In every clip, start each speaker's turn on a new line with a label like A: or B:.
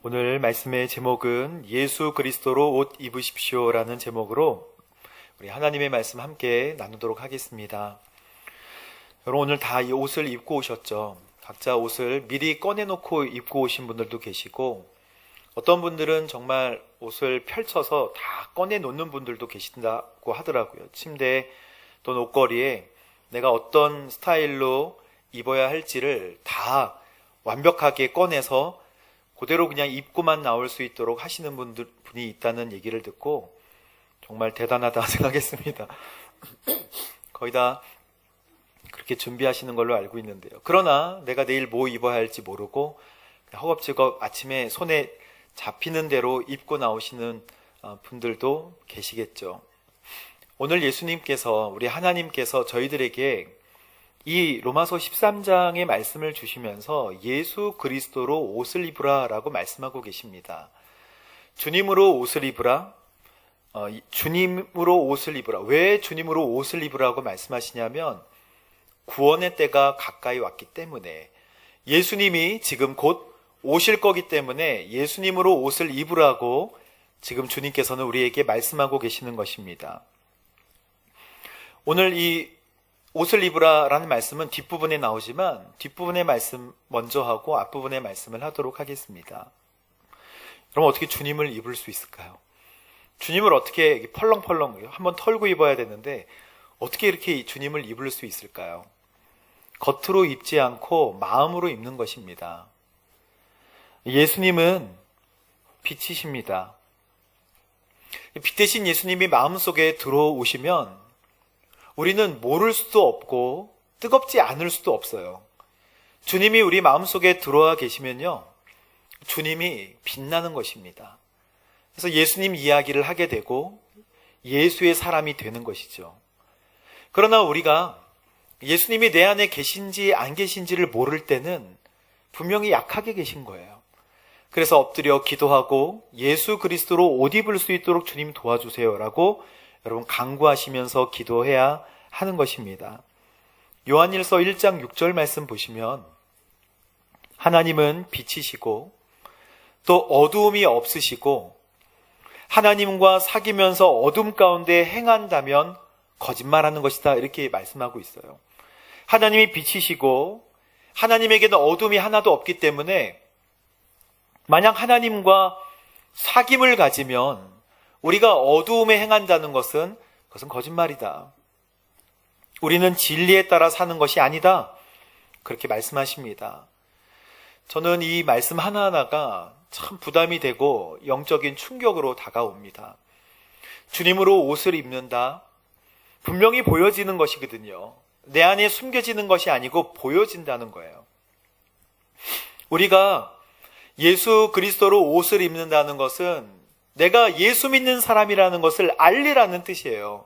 A: 오늘 말씀의 제목은 예수 그리스도로 옷 입으십시오라는 제목으로 우리 하나님의 말씀 함께 나누도록 하겠습니다. 여러분, 오늘 다 이 옷을 입고 오셨죠? 각자 옷을 미리 꺼내놓고 입고 오신 분들도 계시고, 어떤 분들은 정말 옷을 펼쳐서 다 꺼내놓는 분들도 계신다고 하더라고요. 침대 또는 옷걸이에 내가 어떤 스타일로 입어야 할지를 다 완벽하게 꺼내서 그대로 그냥 입고만 나올 수 있도록 하시는 분이 있다는 얘기를 듣고 정말 대단하다 생각했습니다. 거의 다 그렇게 준비하시는 걸로 알고 있는데요. 그러나 내가 내일 뭐 입어야 할지 모르고 허겁지겁 아침에 손에 잡히는 대로 입고 나오시는 분들도 계시겠죠. 오늘 예수님께서, 우리 하나님께서 저희들에게 이 로마서 13장의 말씀을 주시면서 예수 그리스도로 옷을 입으라 라고 말씀하고 계십니다. 주님으로 옷을 입으라. 주님으로 옷을 입으라. 왜 주님으로 옷을 입으라고 말씀하시냐면 구원의 때가 가까이 왔기 때문에, 예수님이 지금 곧 오실 거기 때문에 예수님으로 옷을 입으라고 지금 주님께서는 우리에게 말씀하고 계시는 것입니다. 오늘 이 옷을 입으라 라는 말씀은 뒷부분에 나오지만 뒷부분의 말씀 먼저 하고 앞부분의 말씀을 하도록 하겠습니다. 그럼 어떻게 주님을 입을 수 있을까요? 주님을 어떻게 펄렁펄렁 한번 털고 입어야 되는데 어떻게 이렇게 주님을 입을 수 있을까요? 겉으로 입지 않고 마음으로 입는 것입니다. 예수님은 빛이십니다. 빛 대신 예수님이 마음속에 들어오시면 우리는 모를 수도 없고 뜨겁지 않을 수도 없어요. 주님이 우리 마음속에 들어와 계시면요, 주님이 빛나는 것입니다. 그래서 예수님 이야기를 하게 되고 예수의 사람이 되는 것이죠. 그러나 우리가 예수님이 내 안에 계신지 안 계신지를 모를 때는 분명히 약하게 계신 거예요. 그래서 엎드려 기도하고 예수 그리스도로 옷 입을 수 있도록 주님 도와주세요 라고 여러분 간구하시면서 기도해야 하는 것입니다. 요한일서 1장 6절 말씀 보시면 하나님은 빛이시고 또 어두움이 없으시고 하나님과 사귀면서 어둠 가운데 행한다면 거짓말하는 것이다, 이렇게 말씀하고 있어요. 하나님이 빛이시고 하나님에게는 어둠이 하나도 없기 때문에 만약 하나님과 사귐을 가지면 우리가 어두움에 행한다는 것은 그것은 거짓말이다. 우리는 진리에 따라 사는 것이 아니다, 그렇게 말씀하십니다. 저는 이 말씀 하나하나가 참 부담이 되고 영적인 충격으로 다가옵니다. 주님으로 옷을 입는다, 분명히 보여지는 것이거든요. 내 안에 숨겨지는 것이 아니고 보여진다는 거예요. 우리가 예수 그리스도로 옷을 입는다는 것은 내가 예수 믿는 사람이라는 것을 알리라는 뜻이에요.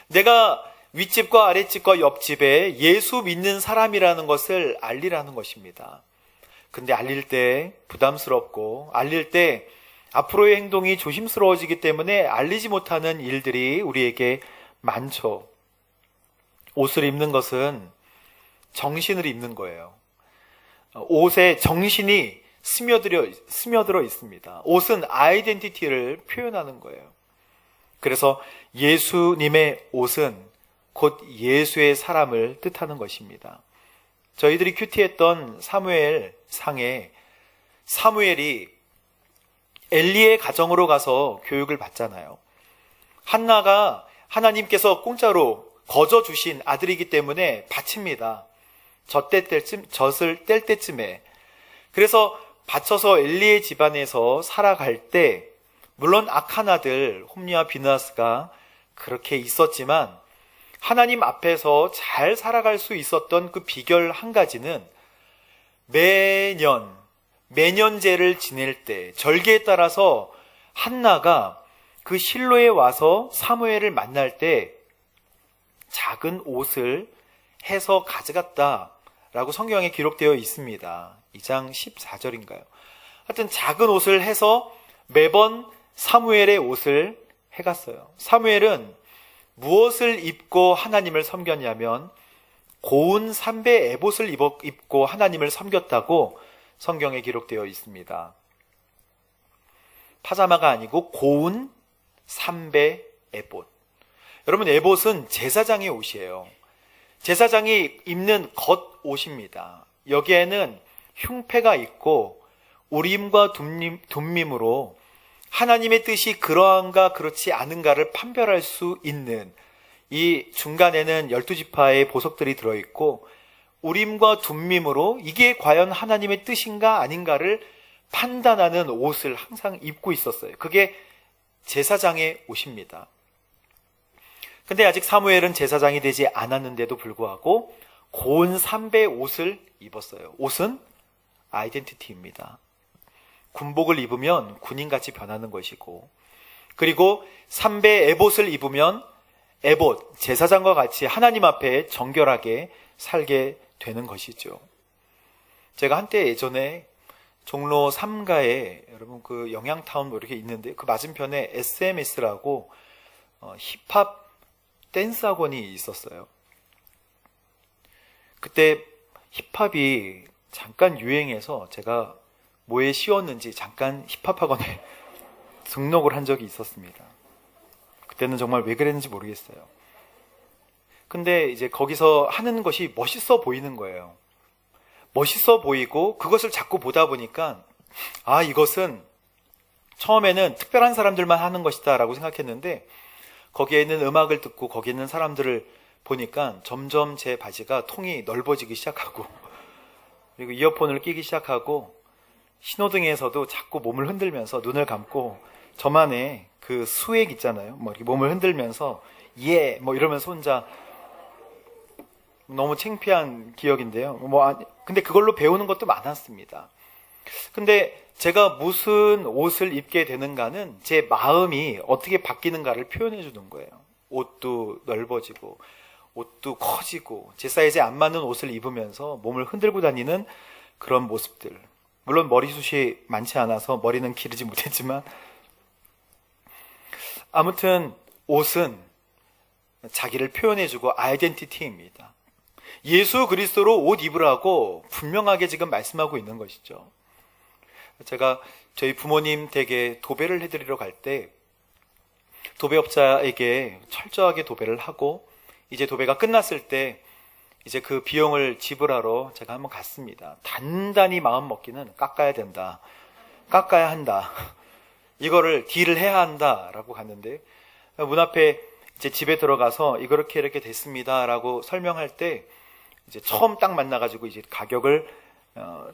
A: 내가 윗집과 아랫집과 옆집에 예수 믿는 사람이라는 것을 알리라는 것입니다. 근데 알릴 때 부담스럽고 알릴 때 앞으로의 행동이 조심스러워지기 때문에 알리지 못하는 일들이 우리에게 많죠. 옷을 입는 것은 정신을 입는 거예요. 옷에 정신이 스며들어 있습니다. 옷은 아이덴티티를 표현하는 거예요. 그래서 예수님의 옷은 곧 예수의 사람을 뜻하는 것입니다. 저희들이 큐티했던 사무엘 상에 사무엘이 엘리의 가정으로 가서 교육을 받잖아요. 한나가 하나님께서 공짜로 거저 주신 아들이기 때문에 바칩니다. 젖을 뗄 때쯤에. 그래서 바쳐서 엘리의 집안에서 살아갈 때 물론 악한 아들 홈리와 비느하스가 그렇게 있었지만 하나님 앞에서 잘 살아갈 수 있었던 그 비결 한 가지는 매년제를 지낼 때 절기에 따라서 한나가 그 실로에 와서 사무엘을 만날 때 작은 옷을 해서 가져갔다라고 성경에 기록되어 있습니다. 2장 14절인가요? 하여튼 작은 옷을 해서 매번 사무엘의 옷을 해갔어요. 사무엘은 무엇을 입고 하나님을 섬겼냐면 고운 삼배 에봇을 입고 하나님을 섬겼다고 성경에 기록되어 있습니다. 파자마가 아니고 고운 삼배 에봇. 여러분, 에봇은 제사장의 옷이에요. 제사장이 입는 겉옷입니다. 여기에는 흉패가 있고 우림과 둠밈으로 하나님의 뜻이 그러한가 그렇지 않은가를 판별할 수 있는, 이 중간에는 12지파의 보석들이 들어있고 우림과 둠밈으로 이게 과연 하나님의 뜻인가 아닌가를 판단하는 옷을 항상 입고 있었어요. 그게 제사장의 옷입니다. 근데 아직 사무엘은 제사장이 되지 않았는데도 불구하고 고운 삼배 옷을 입었어요. 옷은 아이덴티티입니다. 군복을 입으면 군인같이 변하는 것이고, 그리고 삼배 에봇을 입으면 에봇, 제사장과 같이 하나님 앞에 정결하게 살게 되는 것이죠. 제가 한때 예전에 종로 3가에 여러분 그 영양타운 뭐 이렇게 있는데 그 맞은편에 SMS라고 힙합 댄스 학원이 있었어요. 그때 힙합이 잠깐 유행해서 제가 뭐에 씌웠는지 잠깐 힙합 학원에 등록을 한 적이 있었습니다. 그때는 정말 왜 그랬는지 모르겠어요. 근데 이제 거기서 하는 것이 멋있어 보이는 거예요. 멋있어 보이고 그것을 자꾸 보다 보니까 이것은 처음에는 특별한 사람들만 하는 것이다 라고 생각했는데, 거기에 있는 음악을 듣고 거기에 있는 사람들을 보니까 점점 제 바지가 통이 넓어지기 시작하고, 그리고 이어폰을 끼기 시작하고, 신호등에서도 자꾸 몸을 흔들면서 눈을 감고 저만의 그 스웩 있잖아요. 뭐 이렇게 몸을 흔들면서 뭐 이러면서 혼자, 너무 창피한 기억인데요. 근데 그걸로 배우는 것도 많았습니다. 근데 제가 무슨 옷을 입게 되는가는 제 마음이 어떻게 바뀌는가를 표현해 주는 거예요. 옷도 넓어지고 옷도 커지고 제 사이즈에 안 맞는 옷을 입으면서 몸을 흔들고 다니는 그런 모습들. 물론 머리숱이 많지 않아서 머리는 기르지 못했지만, 아무튼 옷은 자기를 표현해주고 아이덴티티입니다. 예수 그리스도로 옷 입으라고 분명하게 지금 말씀하고 있는 것이죠. 제가 저희 부모님 댁에 도배를 해드리러 갈 때 도배업자에게 철저하게 도배를 하고, 이제 도배가 끝났을 때 이제 그 비용을 지불하러 제가 한번 갔습니다. 단단히 마음 먹기는 깎아야 된다, 깎아야 한다, 이거를 딜을 해야 한다 라고 갔는데, 문 앞에 이제 집에 들어가서 이렇게 됐습니다 라고 설명할 때, 이제 처음 딱 만나가지고 이제 가격을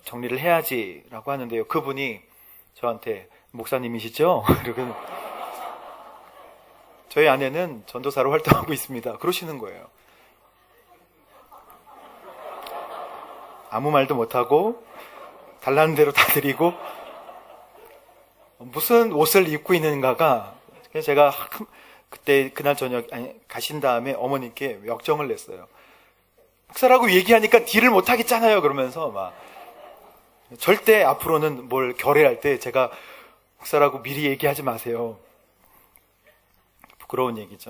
A: 정리를 해야지 라고 하는데요. 그분이 저한테 목사님이시죠? 그리고 저희 아내는 전도사로 활동하고 있습니다. 그러시는 거예요. 아무 말도 못하고 달라는 대로 다 드리고, 무슨 옷을 입고 있는가가, 제가 그날 저녁 가신 다음에 어머니께 역정을 냈어요. 목사라고 얘기하니까 딜을 못하겠잖아요. 그러면서 막 절대 앞으로는 뭘 결의할 때 제가 목사라고 미리 얘기하지 마세요. 부끄러운 얘기죠.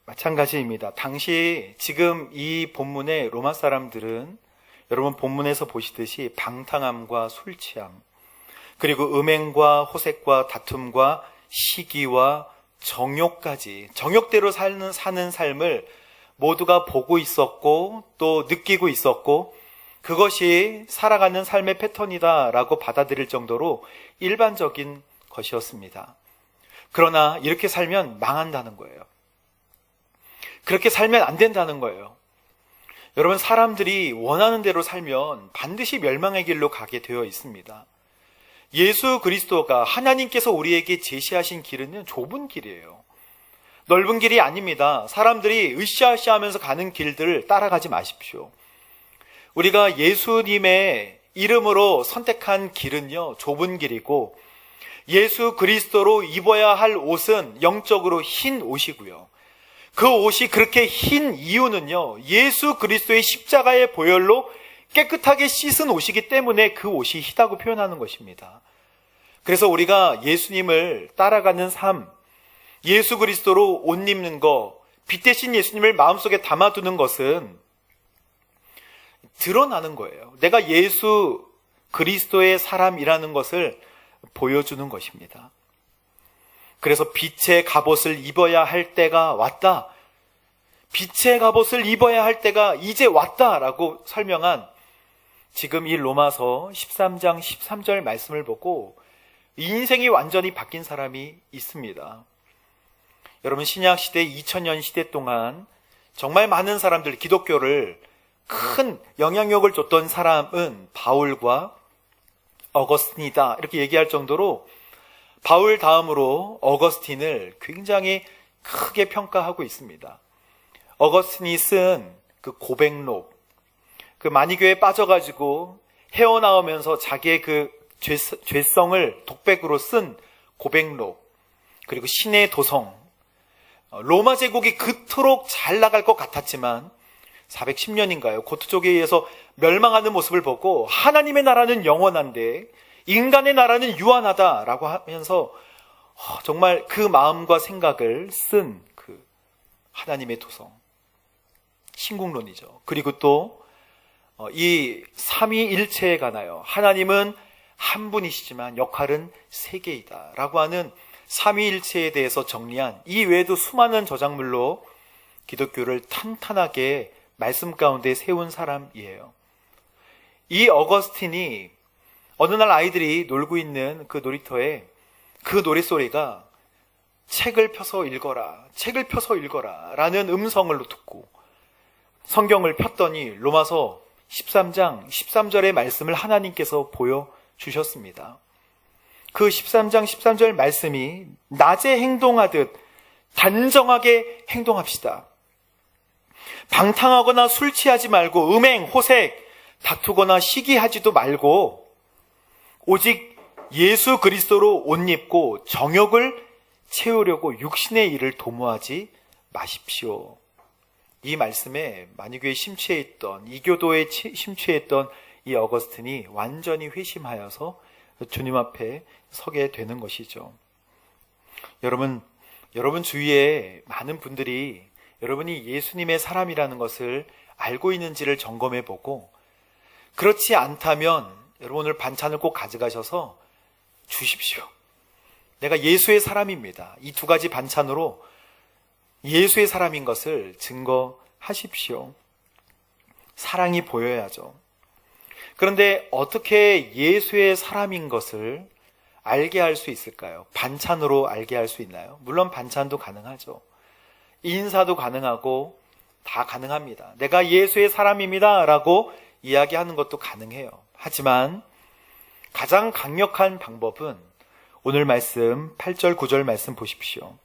A: 마찬가지입니다. 당시 지금 이 본문의 로마 사람들은 여러분 본문에서 보시듯이 방탕함과 술 취함, 그리고 음행과 호색과 다툼과 시기와 정욕까지, 정욕대로 사는 삶을 모두가 보고 있었고 또 느끼고 있었고, 그것이 살아가는 삶의 패턴이다라고 받아들일 정도로 일반적인 것이었습니다. 그러나 이렇게 살면 망한다는 거예요. 그렇게 살면 안 된다는 거예요. 여러분, 사람들이 원하는 대로 살면 반드시 멸망의 길로 가게 되어 있습니다. 예수 그리스도가, 하나님께서 우리에게 제시하신 길은 좁은 길이에요. 넓은 길이 아닙니다. 사람들이 으쌰으쌰 하면서 가는 길들을 따라가지 마십시오. 우리가 예수님의 이름으로 선택한 길은요, 좁은 길이고, 예수 그리스도로 입어야 할 옷은 영적으로 흰 옷이고요. 그 옷이 그렇게 흰 이유는요, 예수 그리스도의 십자가의 보혈로 깨끗하게 씻은 옷이기 때문에 그 옷이 희다고 표현하는 것입니다. 그래서 우리가 예수님을 따라가는 삶, 예수 그리스도로 옷 입는 것, 빛 대신 예수님을 마음속에 담아두는 것은 드러나는 거예요. 내가 예수 그리스도의 사람이라는 것을 보여주는 것입니다. 그래서 빛의 갑옷을 입어야 할 때가 왔다. 빛의 갑옷을 입어야 할 때가 이제 왔다라고 설명한 지금 이 로마서 13장 13절 말씀을 보고 인생이 완전히 바뀐 사람이 있습니다. 여러분, 신약시대 2000년 시대 동안 정말 많은 사람들, 기독교를 큰 영향력을 줬던 사람은 바울과 어거스틴이다 이렇게 얘기할 정도로 바울 다음으로 어거스틴을 굉장히 크게 평가하고 있습니다. 어거스틴이 쓴 그 고백록, 그 마니교에 빠져가지고 헤어나오면서 자기의 그 죄성을 독백으로 쓴 고백록, 그리고 신의 도성, 로마 제국이 그토록 잘 나갈 것 같았지만 410년인가요? 고트족에 의해서 멸망하는 모습을 보고 하나님의 나라는 영원한데 인간의 나라는 유한하다라고 하면서 정말 그 마음과 생각을 쓴 그 하나님의 도성, 신국론이죠. 그리고 또 이 삼위일체에 관하여 하나님은 한 분이시지만 역할은 세 개이다 라고 하는 삼위일체에 대해서 정리한 이 외에도 수많은 저작물로 기독교를 탄탄하게 말씀 가운데 세운 사람이에요. 이 어거스틴이 어느 날 아이들이 놀고 있는 그 놀이터에 그 노랫소리가 책을 펴서 읽어라, 책을 펴서 읽어라 라는 음성을 듣고 성경을 폈더니 로마서 13장 13절의 말씀을 하나님께서 보여주셨습니다. 그 13장 13절 말씀이 낮에 행동하듯 단정하게 행동합시다. 방탕하거나 술 취하지 말고 음행, 호색, 다투거나 시기하지도 말고 오직 예수 그리스도로 옷 입고 정욕을 채우려고 육신의 일을 도모하지 마십시오. 이 말씀에 마니교에 심취해있던, 이교도에 심취해있던 이 어거스틴이 완전히 회심하여서 주님 앞에 서게 되는 것이죠. 여러분 주위에 많은 분들이 여러분이 예수님의 사람이라는 것을 알고 있는지를 점검해 보고, 그렇지 않다면 여러분 오늘 반찬을 꼭 가져가셔서 주십시오. 내가 예수의 사람입니다. 이 두 가지 반찬으로 예수의 사람인 것을 증거하십시오. 사랑이 보여야죠. 그런데 어떻게 예수의 사람인 것을 알게 할 수 있을까요? 반찬으로 알게 할 수 있나요? 물론 반찬도 가능하죠. 인사도 가능하고 다 가능합니다. 내가 예수의 사람입니다 라고 이야기하는 것도 가능해요. 하지만 가장 강력한 방법은 오늘 말씀 8절 9절 말씀 보십시오.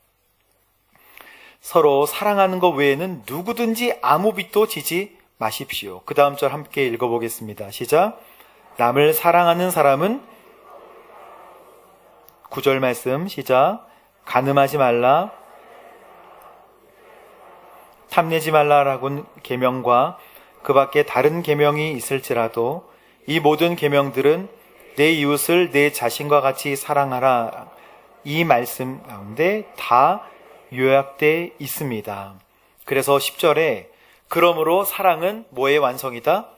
A: 서로 사랑하는 것 외에는 누구든지 아무 빚도 지지 마십시오. 그 다음 절 함께 읽어보겠습니다. 시작. 남을 사랑하는 사람은 9절 말씀 시작. 간음하지 말라, 탐내지 말라라고 계명과 그 밖에 다른 계명이 있을지라도 이 모든 계명들은 내 이웃을 내 자신과 같이 사랑하라, 이 말씀 가운데 다 요약되어 있습니다. 그래서 10절에 그러므로 사랑은 뭐의 완성이다?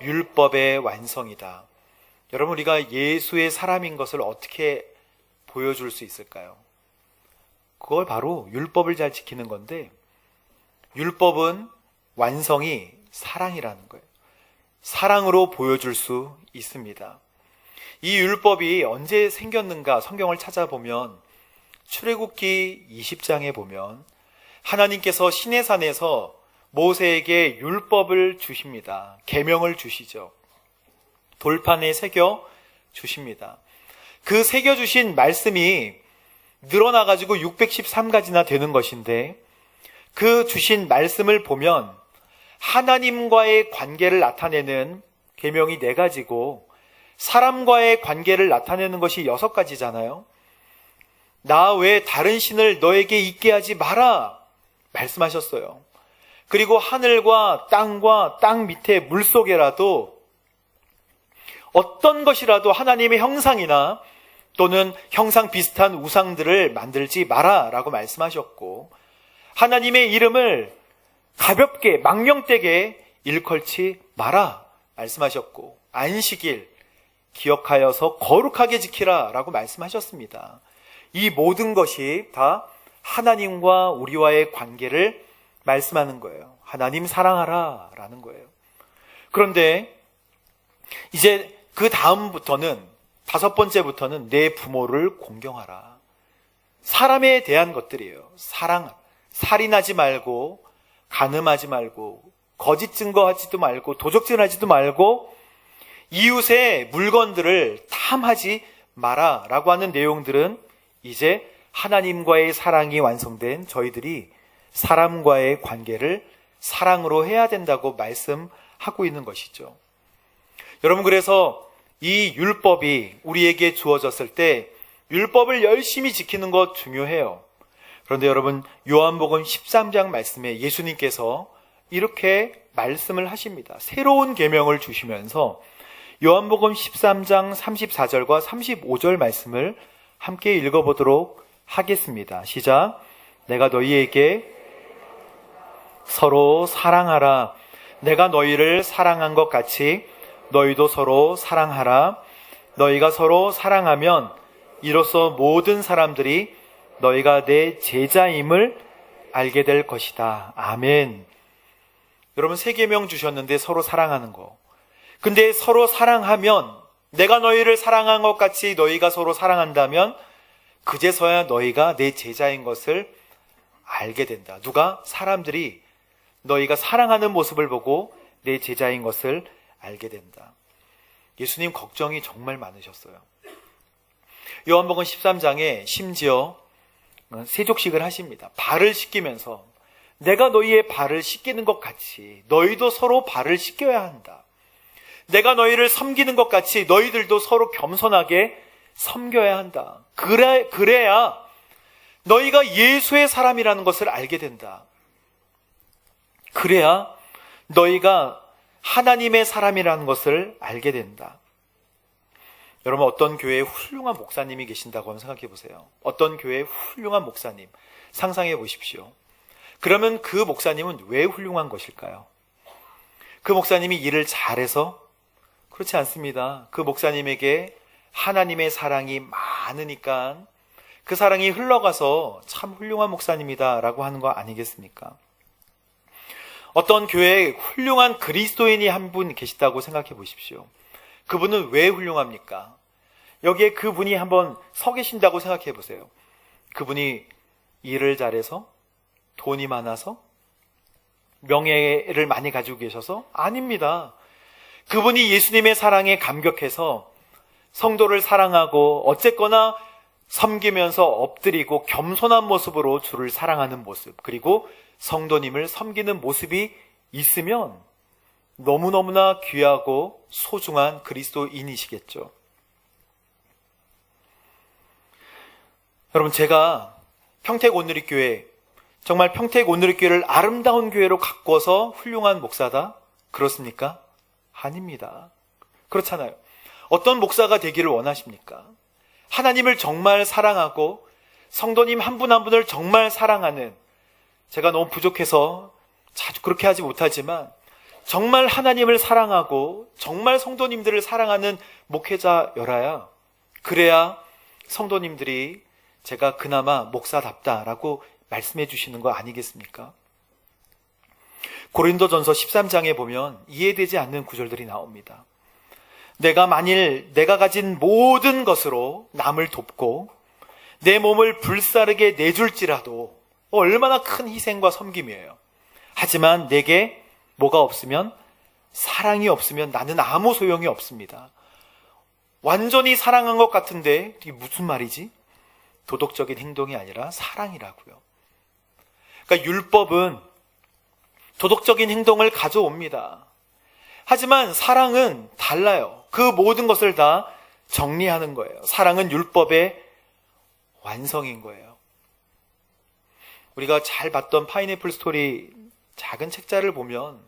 A: 율법의 완성이다. 여러분, 우리가 예수의 사람인 것을 어떻게 보여줄 수 있을까요? 그걸 바로 율법을 잘 지키는 건데, 율법은 완성이 사랑이라는 거예요. 사랑으로 보여줄 수 있습니다. 이 율법이 언제 생겼는가 성경을 찾아보면 출애굽기 20장에 보면 하나님께서 시내산에서 모세에게 율법을 주십니다. 계명을 주시죠. 돌판에 새겨 주십니다. 그 새겨 주신 말씀이 늘어나가지고 613가지나 되는 것인데, 그 주신 말씀을 보면 하나님과의 관계를 나타내는 계명이 4가지고 사람과의 관계를 나타내는 것이 6가지잖아요. 나 외에 다른 신을 너에게 있게 하지 마라 말씀하셨어요. 그리고 하늘과 땅 밑에 물속에라도 어떤 것이라도 하나님의 형상이나 또는 형상 비슷한 우상들을 만들지 마라 라고 말씀하셨고, 하나님의 이름을 가볍게 망령되게 일컬지 마라 말씀하셨고, 안식일 기억하여서 거룩하게 지키라 라고 말씀하셨습니다. 이 모든 것이 다 하나님과 우리와의 관계를 말씀하는 거예요. 하나님 사랑하라 라는 거예요. 그런데 이제 그 다음부터는, 5번째부터는 내 부모를 공경하라. 사람에 대한 것들이에요. 살인하지 말고, 간음하지 말고, 거짓 증거하지도 말고, 도적질하지도 말고, 이웃의 물건들을 탐하지 마라 라고 하는 내용들은 이제 하나님과의 사랑이 완성된 저희들이 사람과의 관계를 사랑으로 해야 된다고 말씀하고 있는 것이죠. 여러분, 그래서 이 율법이 우리에게 주어졌을 때 율법을 열심히 지키는 것 중요해요. 그런데 여러분, 요한복음 13장 말씀에 예수님께서 이렇게 말씀을 하십니다. 새로운 계명을 주시면서 요한복음 13장 34절과 35절 말씀을 함께 읽어보도록 하겠습니다. 시작. 내가 너희에게 서로 사랑하라. 내가 너희를 사랑한 것 같이 너희도 서로 사랑하라. 너희가 서로 사랑하면 이로써 모든 사람들이 너희가 내 제자임을 알게 될 것이다. 아멘. 여러분, 세 계명 주셨는데 서로 사랑하는 거. 근데 서로 사랑하면, 내가 너희를 사랑한 것 같이 너희가 서로 사랑한다면 그제서야 너희가 내 제자인 것을 알게 된다. 누가? 사람들이 너희가 사랑하는 모습을 보고 내 제자인 것을 알게 된다. 예수님 걱정이 정말 많으셨어요. 요한복음 13장에 심지어 세족식을 하십니다. 발을 씻기면서 내가 너희의 발을 씻기는 것 같이 너희도 서로 발을 씻겨야 한다. 내가 너희를 섬기는 것 같이 너희들도 서로 겸손하게 섬겨야 한다. 그래야 너희가 예수의 사람이라는 것을 알게 된다. 그래야 너희가 하나님의 사람이라는 것을 알게 된다. 여러분, 어떤 교회에 훌륭한 목사님이 계신다고 한번 생각해 보세요. 어떤 교회에 훌륭한 목사님 상상해 보십시오. 그러면 그 목사님은 왜 훌륭한 것일까요? 그 목사님이 일을 잘해서? 그렇지 않습니다. 그 목사님에게 하나님의 사랑이 많으니까 그 사랑이 흘러가서 참 훌륭한 목사님이다 라고 하는 거 아니겠습니까? 어떤 교회에 훌륭한 그리스도인이 한 분 계시다고 생각해 보십시오. 그분은 왜 훌륭합니까? 여기에 그분이 한번 서 계신다고 생각해 보세요. 그분이 일을 잘해서? 돈이 많아서? 명예를 많이 가지고 계셔서? 아닙니다. 그분이 예수님의 사랑에 감격해서 성도를 사랑하고 어쨌거나 섬기면서 엎드리고 겸손한 모습으로 주를 사랑하는 모습, 그리고 성도님을 섬기는 모습이 있으면 너무너무나 귀하고 소중한 그리스도인이시겠죠. 여러분, 제가 평택온누리교회, 정말 평택온누리교회를 아름다운 교회로 가꿔서 훌륭한 목사다? 그렇습니까? 아닙니다. 그렇잖아요. 어떤 목사가 되기를 원하십니까? 하나님을 정말 사랑하고 성도님 한 분 한 분을 정말 사랑하는, 제가 너무 부족해서 자주 그렇게 하지 못하지만 정말 하나님을 사랑하고 정말 성도님들을 사랑하는 목회자여라야, 그래야 성도님들이 제가 그나마 목사답다라고 말씀해 주시는 거 아니겠습니까? 고린도전서 13장에 보면 이해되지 않는 구절들이 나옵니다. 내가 만일 내가 가진 모든 것으로 남을 돕고 내 몸을 불사르게 내줄지라도 얼마나 큰 희생과 섬김이에요. 하지만 내게 뭐가 없으면, 사랑이 없으면 나는 아무 소용이 없습니다. 완전히 사랑한 것 같은데 이게 무슨 말이지? 도덕적인 행동이 아니라 사랑이라고요. 그러니까 율법은 도덕적인 행동을 가져옵니다. 하지만 사랑은 달라요. 그 모든 것을 다 정리하는 거예요. 사랑은 율법의 완성인 거예요. 우리가 잘 봤던 파인애플 스토리 작은 책자를 보면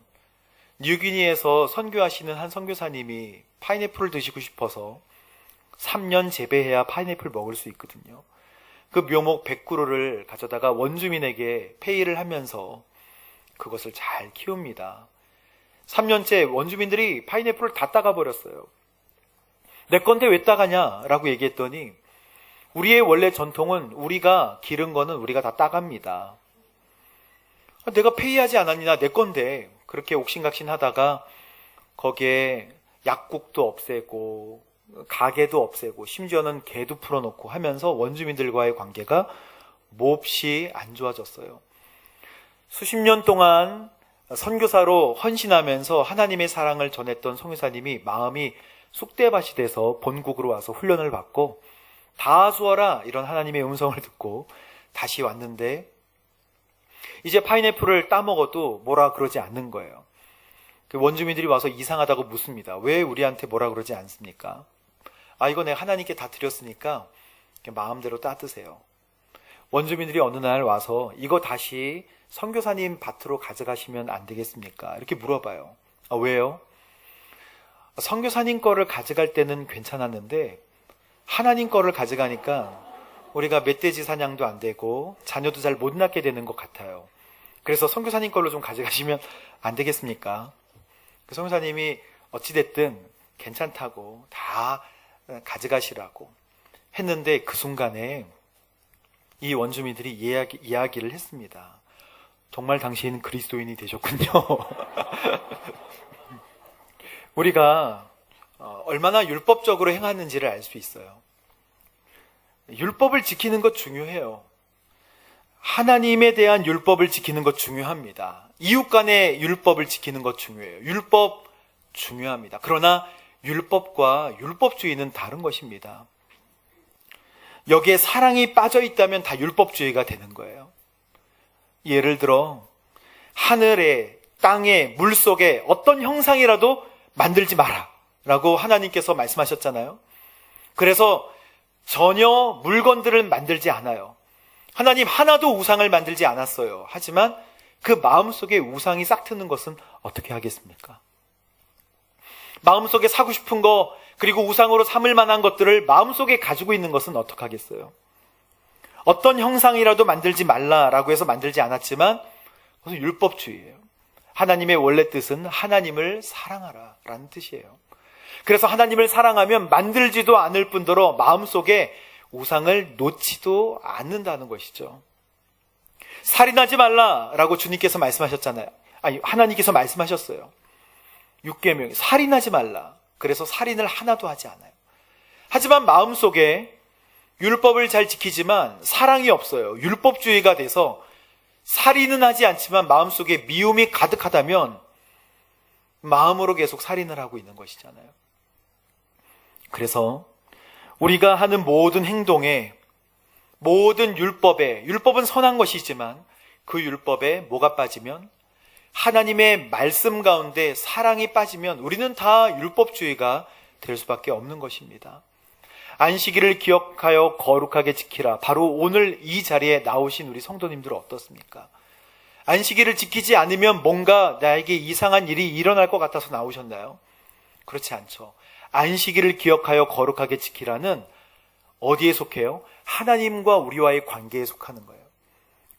A: 뉴기니에서 선교하시는 한 선교사님이 파인애플을 드시고 싶어서 3년 재배해야 파인애플 먹을 수 있거든요. 그 묘목 100그루를 가져다가 원주민에게 페이를 하면서 그것을 잘 키웁니다. 3년째 원주민들이 파인애플을 다 따가버렸어요. 내 건데 왜 따가냐? 라고 얘기했더니 우리의 원래 전통은 우리가 기른 거는 우리가 다 따갑니다. 내가 페이하지 않았니? 나 내 건데. 그렇게 옥신각신 하다가 거기에 약국도 없애고 가게도 없애고 심지어는 개도 풀어놓고 하면서 원주민들과의 관계가 몹시 안 좋아졌어요. 수십 년 동안 선교사로 헌신하면서 하나님의 사랑을 전했던 선교사님이 마음이 쑥대밭이 돼서 본국으로 와서 훈련을 받고 다 주어라 이런 하나님의 음성을 듣고 다시 왔는데 이제 파인애플을 따먹어도 뭐라 그러지 않는 거예요. 그 원주민들이 와서 이상하다고 묻습니다. 왜 우리한테 뭐라 그러지 않습니까? 이거 내가 하나님께 다 드렸으니까 마음대로 따드세요. 원주민들이 어느 날 와서 이거 다시 선교사님 밭으로 가져가시면 안 되겠습니까? 이렇게 물어봐요. 왜요? 선교사님 거를 가져갈 때는 괜찮았는데 하나님 거를 가져가니까 우리가 멧돼지 사냥도 안 되고 자녀도 잘 못 낳게 되는 것 같아요. 그래서 선교사님 걸로 좀 가져가시면 안 되겠습니까? 그 선교사님이 어찌됐든 괜찮다고 다 가져가시라고 했는데 그 순간에 이 원주민들이 이야기를 했습니다. 정말 당신 그리스도인이 되셨군요. 우리가 얼마나 율법적으로 행하는지를 알 수 있어요. 율법을 지키는 것 중요해요. 하나님에 대한 율법을 지키는 것 중요합니다. 이웃 간의 율법을 지키는 것 중요해요. 율법 중요합니다. 그러나 율법과 율법주의는 다른 것입니다. 여기에 사랑이 빠져 있다면 다 율법주의가 되는 거예요. 예를 들어 하늘에, 땅에, 물속에 어떤 형상이라도 만들지 마라 라고 하나님께서 말씀하셨잖아요. 그래서 전혀 물건들을 만들지 않아요. 하나님 하나도 우상을 만들지 않았어요. 하지만 그 마음속에 우상이 싹트는 것은 어떻게 하겠습니까? 마음속에 사고 싶은 거 그리고 우상으로 삼을 만한 것들을 마음속에 가지고 있는 것은 어떻게 하겠어요? 어떤 형상이라도 만들지 말라라고 해서 만들지 않았지만 그것은 율법주의예요. 하나님의 원래 뜻은 하나님을 사랑하라 라는 뜻이에요. 그래서 하나님을 사랑하면 만들지도 않을 뿐더러 마음속에 우상을 놓지도 않는다는 것이죠. 살인하지 말라라고 주님께서 말씀하셨잖아요. 하나님께서 말씀하셨어요. 6계명 살인하지 말라. 그래서 살인을 하나도 하지 않아요. 하지만 마음속에 율법을 잘 지키지만 사랑이 없어요. 율법주의가 돼서 살인은 하지 않지만 마음속에 미움이 가득하다면 마음으로 계속 살인을 하고 있는 것이잖아요. 그래서 우리가 하는 모든 행동에, 모든 율법에, 율법은 선한 것이지만 그 율법에 뭐가 빠지면, 하나님의 말씀 가운데 사랑이 빠지면 우리는 다 율법주의가 될 수밖에 없는 것입니다. 안식일을 기억하여 거룩하게 지키라. 바로 오늘 이 자리에 나오신 우리 성도님들은 어떻습니까? 안식일을 지키지 않으면 뭔가 나에게 이상한 일이 일어날 것 같아서 나오셨나요? 그렇지 않죠. 안식일을 기억하여 거룩하게 지키라는 어디에 속해요? 하나님과 우리와의 관계에 속하는 거예요.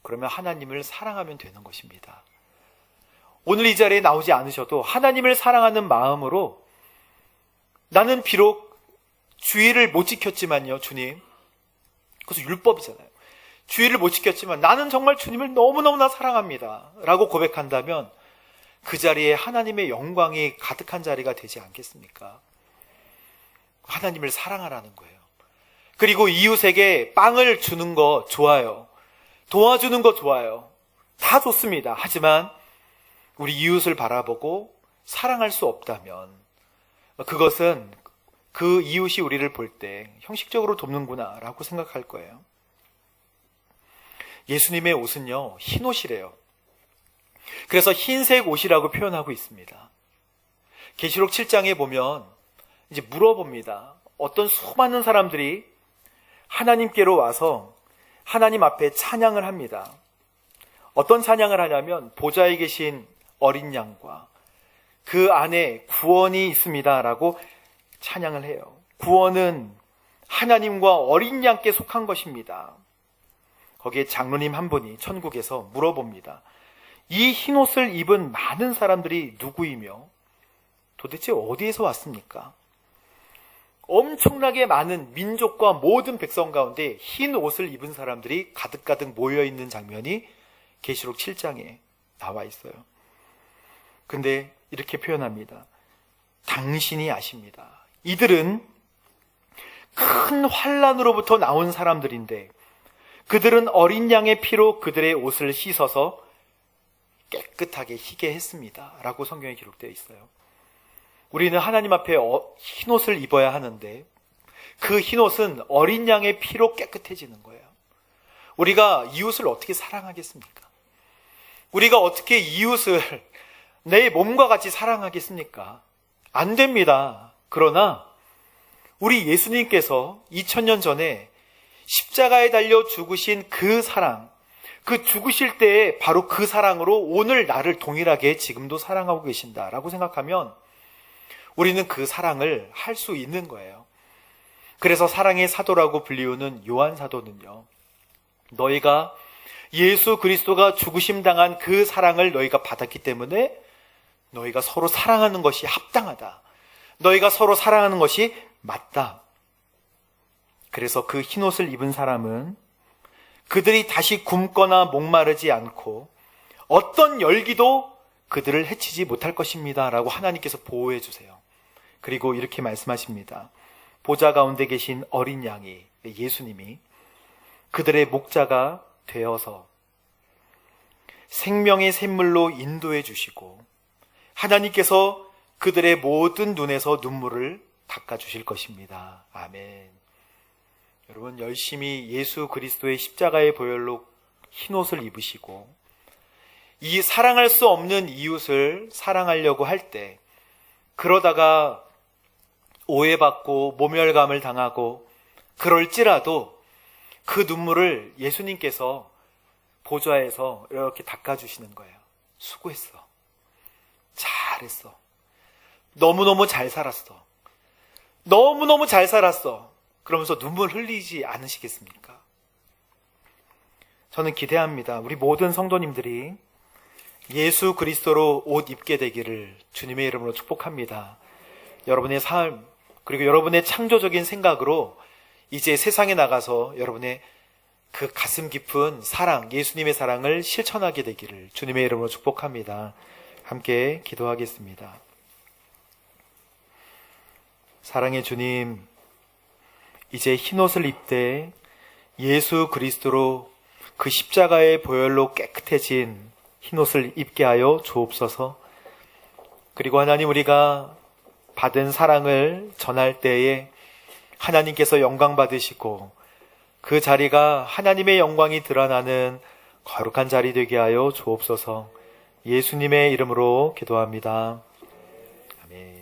A: 그러면 하나님을 사랑하면 되는 것입니다. 오늘 이 자리에 나오지 않으셔도 하나님을 사랑하는 마음으로 나는 비록 주의를 못 지켰지만요, 주님. 그것은 율법이잖아요. 주의를 못 지켰지만 나는 정말 주님을 너무너무나 사랑합니다. 라고 고백한다면 그 자리에 하나님의 영광이 가득한 자리가 되지 않겠습니까? 하나님을 사랑하라는 거예요. 그리고 이웃에게 빵을 주는 거 좋아요. 도와주는 거 좋아요. 다 좋습니다. 하지만 우리 이웃을 바라보고 사랑할 수 없다면 그것은 그 이웃이 우리를 볼 때 형식적으로 돕는구나 라고 생각할 거예요. 예수님의 옷은요, 흰 옷이래요. 그래서 흰색 옷이라고 표현하고 있습니다. 계시록 7장에 보면 이제 물어봅니다. 어떤 수많은 사람들이 하나님께로 와서 하나님 앞에 찬양을 합니다. 어떤 찬양을 하냐면 보좌에 계신 어린 양과 그 안에 구원이 있습니다라고 찬양을 해요. 구원은 하나님과 어린 양께 속한 것입니다. 거기에 장로님 한 분이 천국에서 물어봅니다. 이 흰옷을 입은 많은 사람들이 누구이며 도대체 어디에서 왔습니까? 엄청나게 많은 민족과 모든 백성 가운데 흰 옷을 입은 사람들이 가득가득 모여있는 장면이 계시록 7장에 나와 있어요. 근데 이렇게 표현합니다. 당신이 아십니다. 이들은 큰 환난으로부터 나온 사람들인데 그들은 어린 양의 피로 그들의 옷을 씻어서 깨끗하게 희게 했습니다. 라고 성경에 기록되어 있어요. 우리는 하나님 앞에 흰옷을 입어야 하는데 그 흰옷은 어린 양의 피로 깨끗해지는 거예요. 우리가 이웃을 어떻게 사랑하겠습니까? 우리가 어떻게 이웃을 내 몸과 같이 사랑하겠습니까? 안 됩니다. 그러나 우리 예수님께서 2000년 전에 십자가에 달려 죽으신 그 사랑, 그 죽으실 때에 바로 그 사랑으로 오늘 나를 동일하게 지금도 사랑하고 계신다라고 생각하면 우리는 그 사랑을 할 수 있는 거예요. 그래서 사랑의 사도라고 불리우는 요한 사도는요, 너희가 예수 그리스도가 죽으심 당한 그 사랑을 너희가 받았기 때문에 너희가 서로 사랑하는 것이 합당하다. 너희가 서로 사랑하는 것이 맞다. 그래서 그 흰옷을 입은 사람은 그들이 다시 굶거나 목마르지 않고 어떤 열기도 그들을 해치지 못할 것입니다. 라고 하나님께서 보호해 주세요. 그리고 이렇게 말씀하십니다. 보좌 가운데 계신 어린 양이, 예수님이 그들의 목자가 되어서 생명의 샘물로 인도해 주시고 하나님께서 그들의 모든 눈에서 눈물을 닦아주실 것입니다. 아멘. 여러분, 열심히 예수 그리스도의 십자가의 보혈로 흰옷을 입으시고 이 사랑할 수 없는 이웃을 사랑하려고 할 때 그러다가 오해받고 모멸감을 당하고 그럴지라도 그 눈물을 예수님께서 보좌에서 이렇게 닦아주시는 거예요. 수고했어. 잘했어. 너무너무 잘 살았어. 너무너무 잘 살았어. 그러면서 눈물 흘리지 않으시겠습니까? 저는 기대합니다. 우리 모든 성도님들이 예수 그리스도로 옷 입게 되기를 주님의 이름으로 축복합니다. 여러분의 삶, 그리고 여러분의 창조적인 생각으로 이제 세상에 나가서 여러분의 그 가슴 깊은 사랑, 예수님의 사랑을 실천하게 되기를 주님의 이름으로 축복합니다. 함께 기도하겠습니다. 사랑의 주님, 이제 흰옷을 입되 예수 그리스도로 그 십자가의 보혈로 깨끗해진 흰옷을 입게 하여 주옵소서. 그리고 하나님, 우리가 받은 사랑을 전할 때에 하나님께서 영광 받으시고 그 자리가 하나님의 영광이 드러나는 거룩한 자리 되게 하여 주옵소서. 예수님의 이름으로 기도합니다. 아멘.